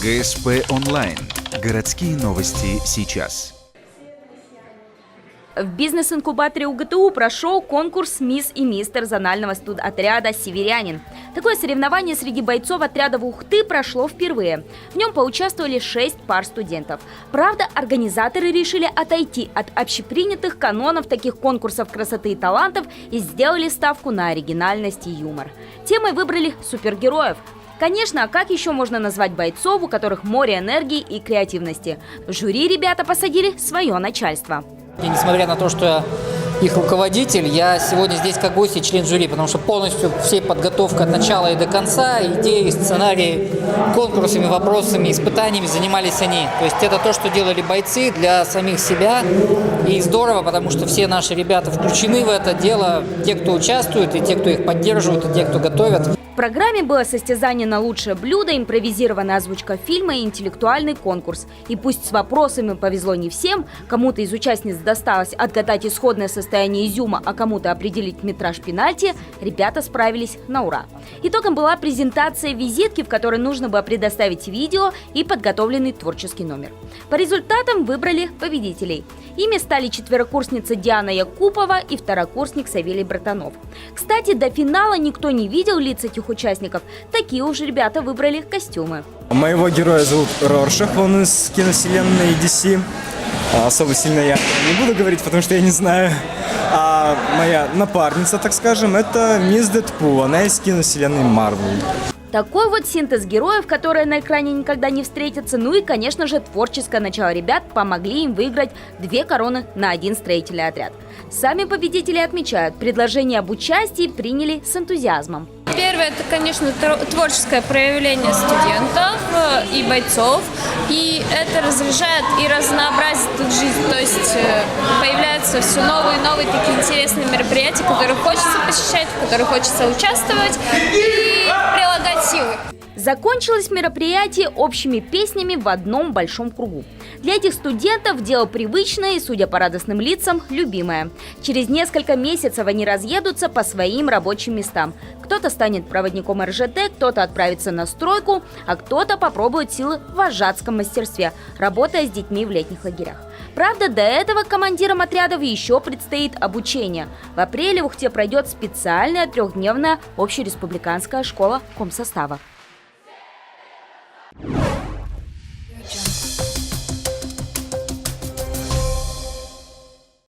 ГСП онлайн. Городские новости сейчас. В бизнес-инкубаторе УГТУ прошел конкурс «Мисс и мистер» зонального студотряда «Северянин». Такое соревнование среди бойцов отряда Ухты прошло впервые. В нем поучаствовали 6 пар студентов. Правда, организаторы решили отойти от общепринятых канонов таких конкурсов красоты и талантов и сделали ставку на оригинальность и юмор. Темой выбрали супергероев. Конечно, а как еще можно назвать бойцов, у которых море энергии и креативности? В жюри ребята посадили свое начальство. И несмотря на то, что я их руководитель, я сегодня здесь как гость и член жюри, потому что полностью всей подготовка от начала и до конца, идеи, сценарии, конкурсами, вопросами, испытаниями занимались они. То есть это то, что делали бойцы для самих себя. И здорово, потому что все наши ребята включены в это дело, те, кто участвует, и те, кто их поддерживает, и те, кто готовят. В программе было состязание на лучшее блюдо, импровизированная озвучка фильма и интеллектуальный конкурс. И пусть с вопросами повезло не всем, кому-то из участниц досталось отгадать исходное состояние изюма, а кому-то определить метраж пенальти, ребята справились на ура. Итогом была презентация визитки, в которой нужно было предоставить видео и подготовленный творческий номер. По результатам выбрали победителей. Ими стали четверокурсница Диана Якупова и второкурсник Савелий Братанов. Кстати, до финала никто не видел лиц этих участников. Такие уж ребята выбрали костюмы. Моего героя зовут Роршах, он из киновселенной DC. Особо сильно я не буду говорить, потому что я не знаю. А моя напарница, так скажем, это мисс Дэдпул, она из киновселенной Марвел. Такой вот синтез героев, которые на экране никогда не встретятся. Ну и, конечно же, творческое начало ребят помогли им выиграть 2 короны на один строительный отряд. Сами победители отмечают, предложение об участии приняли с энтузиазмом. Первое – это, конечно, творческое проявление студентов и бойцов. И это разряжает и разнообразит тут жизнь. То есть появляются все новые и новые такие интересные мероприятия, которые хочется посещать, в которых хочется участвовать и прилагать силы. Закончилось мероприятие общими песнями в одном большом кругу. Для этих студентов дело привычное и, судя по радостным лицам, любимое. Через несколько месяцев они разъедутся по своим рабочим местам. Кто-то станет проводником РЖД, кто-то отправится на стройку, а кто-то попробует силы в вожатском мастерстве, работая с детьми в летних лагерях. Правда, до этого командирам отрядов еще предстоит обучение. В апреле в Ухте пройдет специальная 3-дневная общереспубликанская школа комсостава.